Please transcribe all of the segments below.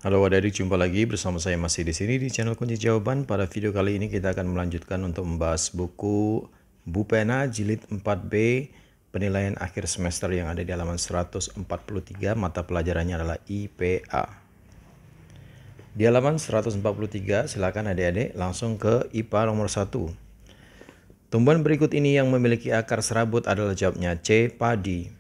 Halo adik-adik, jumpa lagi bersama saya masih di sini di channel Kunci Jawaban. Pada video kali ini kita akan melanjutkan untuk membahas buku Bupena Jilid 4B penilaian akhir semester yang ada di halaman 143. Mata pelajarannya adalah IPA. Di halaman 143, silakan adik-adik langsung ke IPA nomor 1. Tumbuhan berikut ini yang memiliki akar serabut adalah jawabnya C. Padi.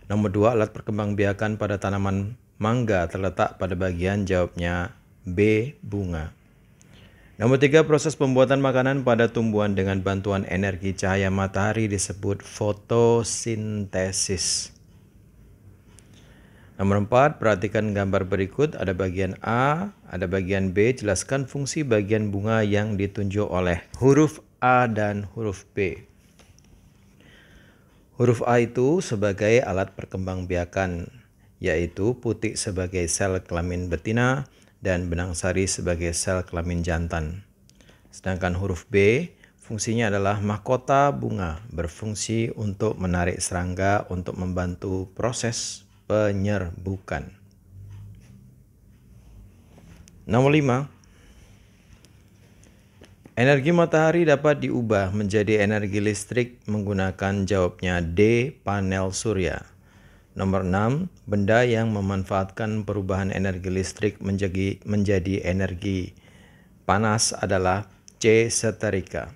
Nomor 2, alat perkembangbiakan pada tanaman mangga terletak pada bagian jawabnya B. Bunga. Nomor 3, proses pembuatan makanan pada tumbuhan dengan bantuan energi cahaya matahari disebut fotosintesis. Nomor 4, perhatikan gambar berikut. Ada bagian A, ada bagian B. Jelaskan fungsi bagian bunga yang ditunjuk oleh huruf A dan huruf B. Huruf A itu sebagai alat perkembangbiakan, yaitu putik sebagai sel kelamin betina dan benang sari sebagai sel kelamin jantan. Sedangkan huruf B fungsinya adalah mahkota bunga, berfungsi untuk menarik serangga untuk membantu proses penyerbukan. Nomor 5. Energi matahari dapat diubah menjadi energi listrik menggunakan jawabnya D. Panel surya. Nomor 6. Benda yang memanfaatkan perubahan energi listrik menjadi energi panas adalah C. Seterika.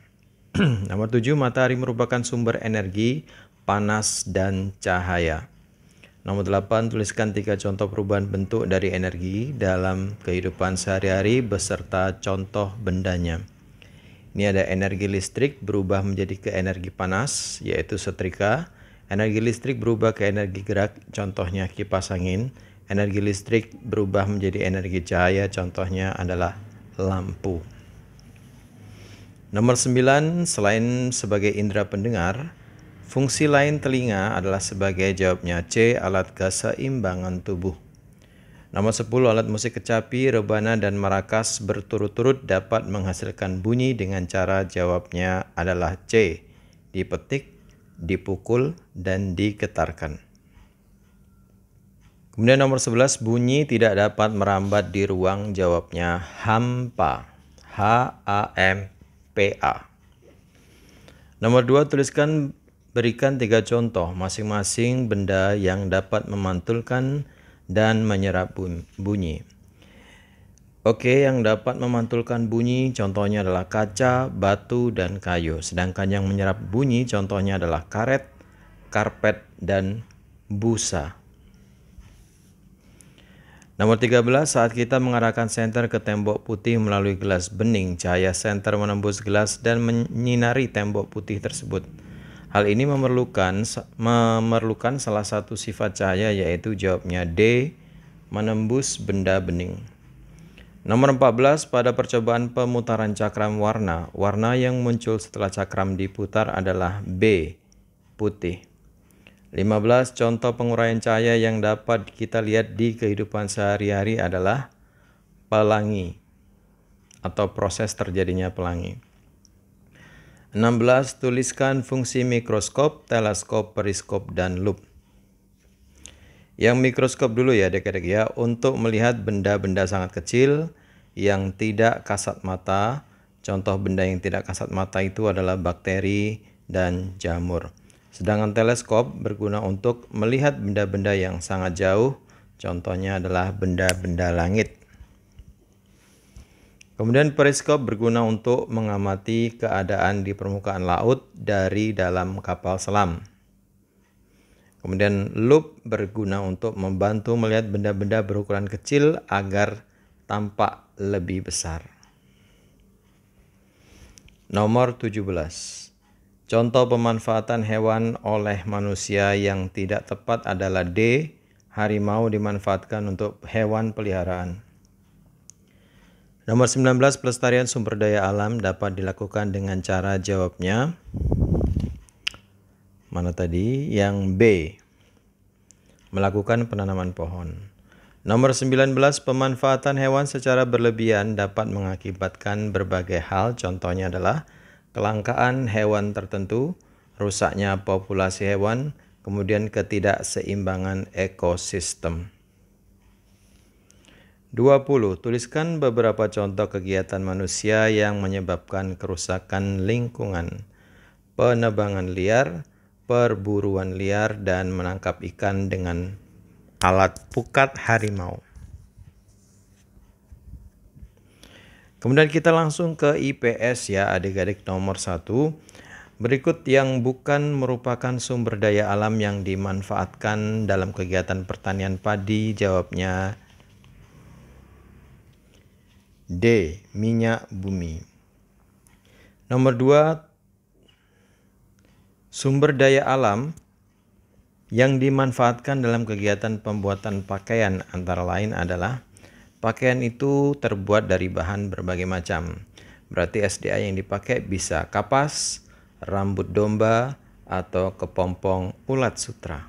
Nomor 7. Matahari merupakan sumber energi panas dan cahaya. Nomor 8. Tuliskan 3 contoh perubahan bentuk dari energi dalam kehidupan sehari-hari beserta contoh bendanya. Ini ada energi listrik berubah menjadi ke energi panas, yaitu setrika. Energi listrik berubah ke energi gerak, contohnya kipas angin. Energi listrik berubah menjadi energi cahaya, contohnya adalah lampu. Nomor 9, selain sebagai indera pendengar, fungsi lain telinga adalah sebagai jawabnya C. Alat keseimbangan tubuh. Nomor 10, alat musik kecapi, rebana, dan marakas berturut-turut dapat menghasilkan bunyi dengan cara jawabnya adalah C. Dipetik, dipukul, dan digetarkan. Kemudian nomor 11, bunyi tidak dapat merambat di ruang, jawabnya hampa. H-A-M-P-A. Nomor 2, berikan 3 contoh masing-masing benda yang dapat memantulkan dan menyerap bunyi. Oke, yang dapat memantulkan bunyi contohnya adalah kaca, batu, dan kayu. Sedangkan yang menyerap bunyi contohnya adalah karet, karpet, dan busa. Nomor 13, saat kita mengarahkan senter ke tembok putih melalui gelas bening, cahaya senter menembus gelas dan menyinari tembok putih tersebut. Hal ini memerlukan salah satu sifat cahaya, yaitu jawabnya D. Menembus benda bening. Nomor 14, pada percobaan pemutaran cakram warna yang muncul setelah cakram diputar adalah B. Putih. 15, contoh penguraian cahaya yang dapat kita lihat di kehidupan sehari-hari adalah pelangi atau proses terjadinya pelangi. 16, tuliskan fungsi mikroskop, teleskop, periskop, dan lup. Yang mikroskop dulu ya adik-adik ya, untuk melihat benda-benda sangat kecil yang tidak kasat mata. Contoh benda yang tidak kasat mata itu adalah bakteri dan jamur. Sedangkan teleskop berguna untuk melihat benda-benda yang sangat jauh. Contohnya adalah benda-benda langit. Kemudian periskop berguna untuk mengamati keadaan di permukaan laut dari dalam kapal selam. Kemudian lup berguna untuk membantu melihat benda-benda berukuran kecil agar tampak lebih besar. Nomor 17. Contoh pemanfaatan hewan oleh manusia yang tidak tepat adalah D. Harimau dimanfaatkan untuk hewan peliharaan. Nomor 19, pelestarian sumber daya alam dapat dilakukan dengan cara jawabnya. Mana tadi? Yang B. Melakukan penanaman pohon. Nomor 19, pemanfaatan hewan secara berlebihan dapat mengakibatkan berbagai hal. Contohnya adalah kelangkaan hewan tertentu, rusaknya populasi hewan, kemudian ketidakseimbangan ekosistem. 20. Tuliskan beberapa contoh kegiatan manusia yang menyebabkan kerusakan lingkungan. Penebangan liar, perburuan liar, dan menangkap ikan dengan alat pukat harimau. Kemudian kita langsung ke IPS ya adik-adik, nomor 1. Berikut yang bukan merupakan sumber daya alam yang dimanfaatkan dalam kegiatan pertanian padi. Jawabnya D. Minyak bumi. Nomor 2. Sumber daya alam yang dimanfaatkan dalam kegiatan pembuatan pakaian antara lain adalah pakaian itu terbuat dari bahan berbagai macam. Berarti SDA yang dipakai bisa kapas, rambut domba, atau kepompong ulat sutra.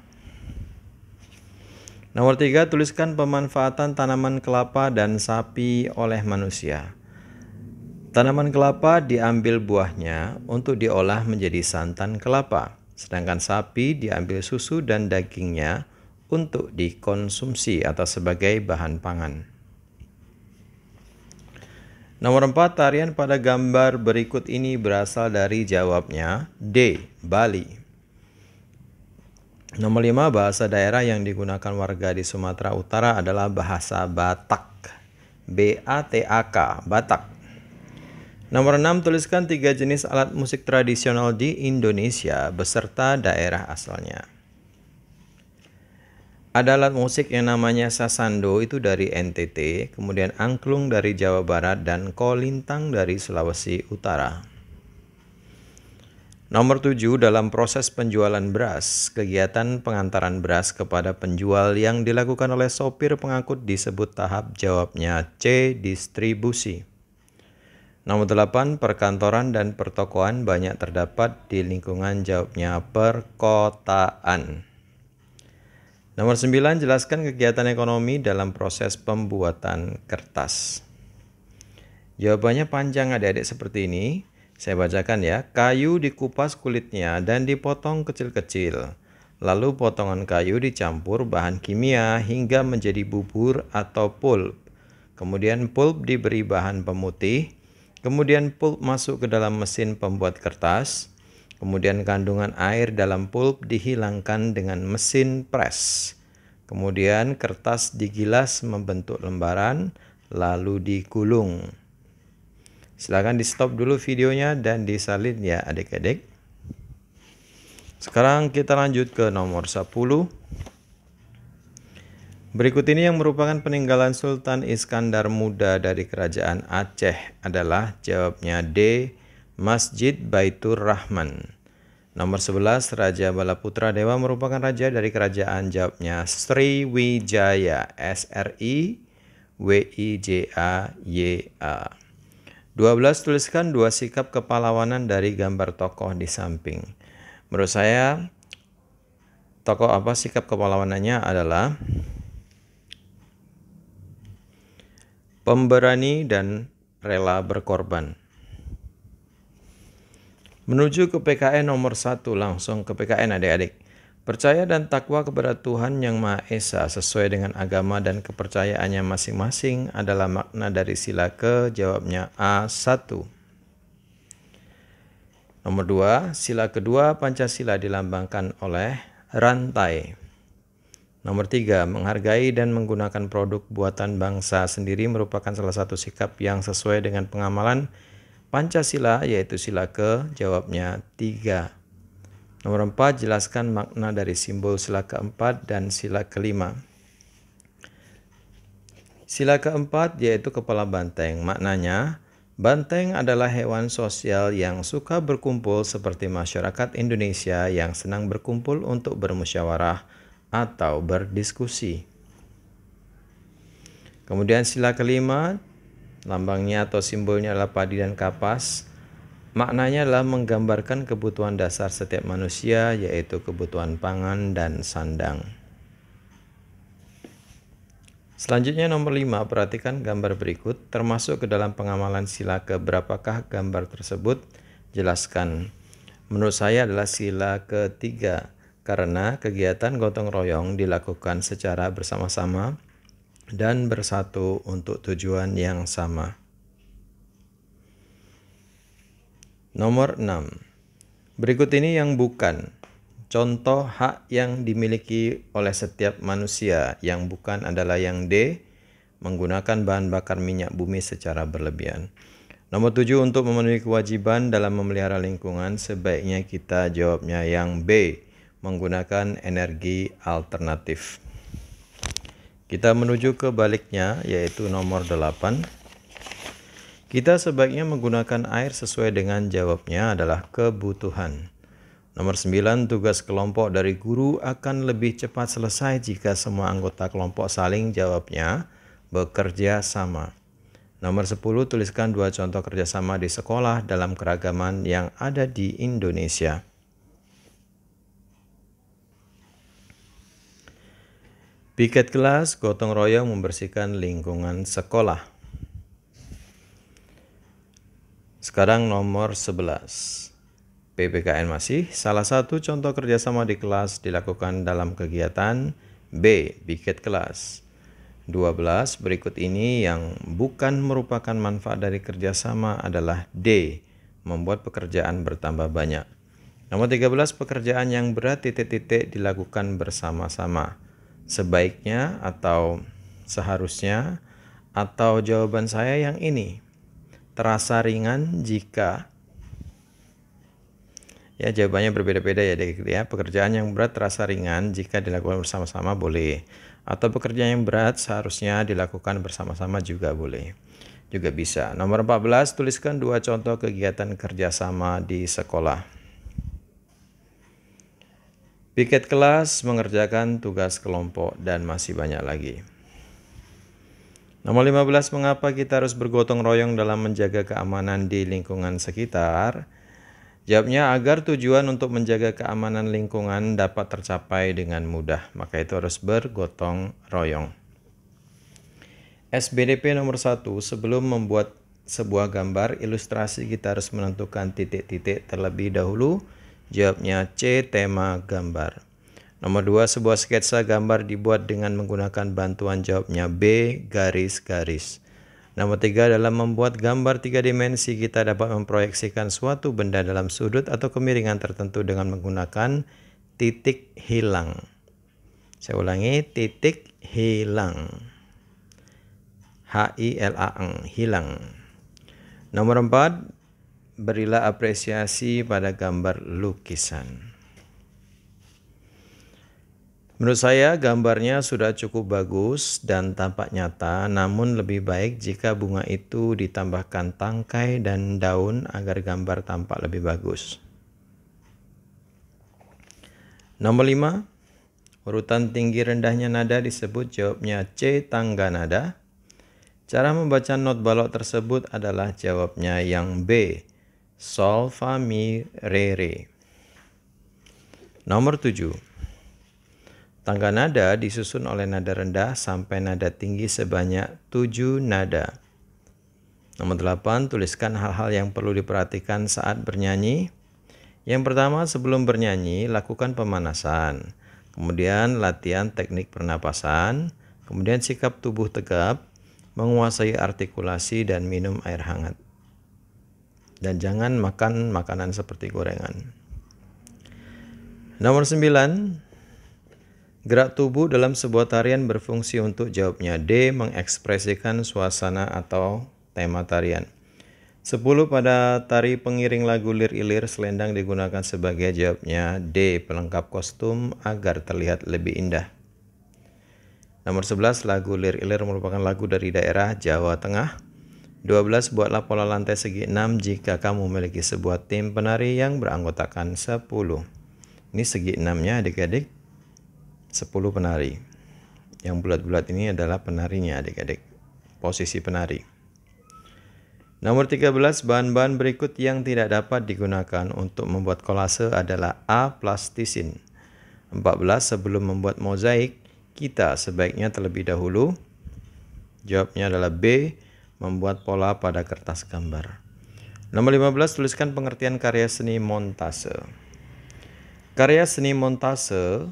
Nomor 3, tuliskan pemanfaatan tanaman kelapa dan sapi oleh manusia. Tanaman kelapa diambil buahnya untuk diolah menjadi santan kelapa, sedangkan sapi diambil susu dan dagingnya untuk dikonsumsi atau sebagai bahan pangan. Nomor 4, tarian pada gambar berikut ini berasal dari jawabnya D. Bali. Nomor 5, bahasa daerah yang digunakan warga di Sumatera Utara adalah bahasa Batak. B-A-T-A-K, Batak. Nomor 6, tuliskan 3 jenis alat musik tradisional di Indonesia beserta daerah asalnya. Ada alat musik yang namanya sasando itu dari NTT, kemudian angklung dari Jawa Barat, dan kolintang dari Sulawesi Utara. Nomor 7, dalam proses penjualan beras, kegiatan pengantaran beras kepada penjual yang dilakukan oleh sopir pengangkut disebut tahap. Jawabnya C. Distribusi. Nomor 8, perkantoran dan pertokoan banyak terdapat di lingkungan. Jawabnya perkotaan. Nomor 9, jelaskan kegiatan ekonomi dalam proses pembuatan kertas. Jawabannya panjang adik-adik seperti ini. Saya bacakan ya. Kayu dikupas kulitnya dan dipotong kecil-kecil. Lalu potongan kayu dicampur bahan kimia hingga menjadi bubur atau pulp. Kemudian pulp diberi bahan pemutih. Kemudian pulp masuk ke dalam mesin pembuat kertas. Kemudian kandungan air dalam pulp dihilangkan dengan mesin press. Kemudian kertas digilas membentuk lembaran, lalu digulung. Silakan di stop dulu videonya dan disalin ya adik-adik. Sekarang kita lanjut ke nomor 10. Berikut ini yang merupakan peninggalan Sultan Iskandar Muda dari Kerajaan Aceh adalah. Jawabnya D. Masjid Baitur Rahman. Nomor 11, Raja Balaputra Dewa merupakan raja dari kerajaan. Jawabnya Sriwijaya. S-R-I-W-I-J-A-Y-A. 12, tuliskan 2 sikap kepahlawanan dari gambar tokoh di samping. Menurut saya, tokoh apa sikap kepahlawanannya adalah pemberani dan rela berkorban. Menuju ke PKN nomor 1, langsung ke PKN adik-adik. Percaya dan takwa kepada Tuhan Yang Maha Esa sesuai dengan agama dan kepercayaannya masing-masing adalah makna dari sila ke. Jawabnya A1. Nomor 2, sila kedua Pancasila dilambangkan oleh rantai. Nomor 3, menghargai dan menggunakan produk buatan bangsa sendiri merupakan salah satu sikap yang sesuai dengan pengamalan Pancasila, yaitu sila ke. Jawabnya 3. Nomor 4, jelaskan makna dari simbol sila keempat dan sila kelima. Sila keempat yaitu kepala banteng. Maknanya, banteng adalah hewan sosial yang suka berkumpul seperti masyarakat Indonesia yang senang berkumpul untuk bermusyawarah atau berdiskusi. Kemudian sila kelima, lambangnya atau simbolnya adalah padi dan kapas. Maknanya adalah menggambarkan kebutuhan dasar setiap manusia, yaitu kebutuhan pangan dan sandang. Selanjutnya nomor 5, perhatikan gambar berikut, termasuk ke dalam pengamalan sila ke berapakah gambar tersebut? Jelaskan. Menurut saya adalah sila ketiga, karena kegiatan gotong royong dilakukan secara bersama-sama dan bersatu untuk tujuan yang sama. Nomor 6. Berikut ini yang bukan. Contoh hak yang dimiliki oleh setiap manusia. Yang bukan adalah yang D, menggunakan bahan bakar minyak bumi secara berlebihan. Nomor 7, untuk memenuhi kewajiban dalam memelihara lingkungan, sebaiknya kita jawabnya yang B, menggunakan energi alternatif. Kita menuju ke baliknya, yaitu nomor 8. Kita sebaiknya menggunakan air sesuai dengan jawabnya adalah kebutuhan. Nomor 9, tugas kelompok dari guru akan lebih cepat selesai jika semua anggota kelompok saling jawabnya bekerja sama. Nomor 10, tuliskan 2 contoh kerjasama di sekolah dalam keragaman yang ada di Indonesia. Piket kelas, gotong royong membersihkan lingkungan sekolah. Sekarang nomor 11. PPKN masih, salah satu contoh kerjasama di kelas dilakukan dalam kegiatan B, piket kelas. 12, berikut ini yang bukan merupakan manfaat dari kerjasama adalah D, membuat pekerjaan bertambah banyak. Nomor 13, pekerjaan yang berat titik-titik dilakukan bersama-sama. Sebaiknya atau seharusnya atau jawaban saya yang ini. Terasa ringan jika, ya jawabannya berbeda-beda ya adik ya. Pekerjaan yang berat terasa ringan jika dilakukan bersama-sama boleh. Atau pekerjaan yang berat seharusnya dilakukan bersama-sama juga boleh. Juga bisa. Nomor 14, tuliskan 2 contoh kegiatan kerjasama di sekolah. Piket kelas, mengerjakan tugas kelompok, dan masih banyak lagi. Nomor 15, mengapa kita harus bergotong royong dalam menjaga keamanan di lingkungan sekitar? Jawabnya, agar tujuan untuk menjaga keamanan lingkungan dapat tercapai dengan mudah, maka itu harus bergotong royong. SBDP nomor 1, sebelum membuat sebuah gambar ilustrasi kita harus menentukan titik-titik terlebih dahulu. Jawabnya C, tema gambar. Nomor 2, sebuah sketsa gambar dibuat dengan menggunakan bantuan. Jawabnya B, garis-garis. Nomor 3, dalam membuat gambar 3 dimensi kita dapat memproyeksikan suatu benda dalam sudut atau kemiringan tertentu dengan menggunakan titik hilang. Saya ulangi, titik hilang. H-I-L-A-N, hilang. Nomor 4, berilah apresiasi pada gambar lukisan. Menurut saya gambarnya sudah cukup bagus dan tampak nyata, namun lebih baik jika bunga itu ditambahkan tangkai dan daun agar gambar tampak lebih bagus. Nomor 5, urutan tinggi rendahnya nada disebut. Jawabnya C, tangga nada. Cara membaca not balok tersebut adalah. Jawabnya yang B, sol, fa, mi, re, re. Nomor 7, tangga nada disusun oleh nada rendah sampai nada tinggi sebanyak 7 nada. Nomor 8, tuliskan hal-hal yang perlu diperhatikan saat bernyanyi. Yang pertama, sebelum bernyanyi, lakukan pemanasan. Kemudian latihan teknik pernapasan. Kemudian sikap tubuh tegap, menguasai artikulasi dan minum air hangat. Dan jangan makan makanan seperti gorengan. Nomor 9, gerak tubuh dalam sebuah tarian berfungsi untuk. Jawabnya D, mengekspresikan suasana atau tema tarian. 10, pada tari pengiring lagu lir-ilir selendang digunakan sebagai. Jawabnya D, pelengkap kostum agar terlihat lebih indah. Nomor 11, lagu lir-ilir merupakan lagu dari daerah Jawa Tengah. 12, buatlah pola lantai segi 6 jika kamu memiliki sebuah tim penari yang beranggotakan 10. Ini segi 6-nya adik-adik. 10 penari. Yang bulat-bulat ini adalah penarinya adik-adik. Posisi penari. Nomor 13, bahan-bahan berikut yang tidak dapat digunakan untuk membuat kolase adalah A, plastisin. 14, sebelum membuat mozaik, kita sebaiknya terlebih dahulu. Jawabnya adalah B, membuat pola pada kertas gambar. Nomor 15, tuliskan pengertian karya seni montase. Karya seni montase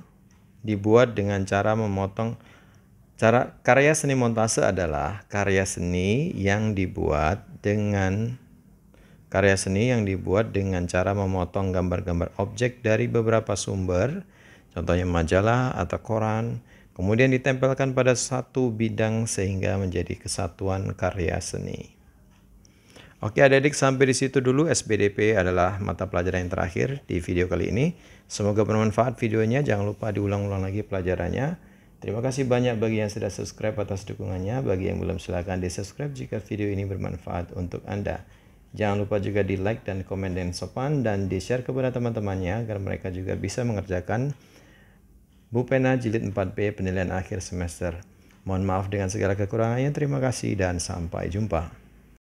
dibuat dengan cara memotong Karya seni montase adalah karya seni yang dibuat dengan cara memotong gambar-gambar objek dari beberapa sumber, contohnya majalah atau koran, kemudian ditempelkan pada satu bidang sehingga menjadi kesatuan karya seni. Oke adik-adik, sampai di situ dulu. SPDP adalah mata pelajaran yang terakhir di video kali ini. Semoga bermanfaat videonya. Jangan lupa diulang-ulang lagi pelajarannya. Terima kasih banyak bagi yang sudah subscribe atas dukungannya. Bagi yang belum, silakan di subscribe jika video ini bermanfaat untuk Anda. Jangan lupa juga di like dan komen dengan sopan, dan di share kepada teman-temannya agar mereka juga bisa mengerjakan Bupena Jilid 4B penilaian akhir semester. Mohon maaf dengan segala kekurangannya. Terima kasih dan sampai jumpa.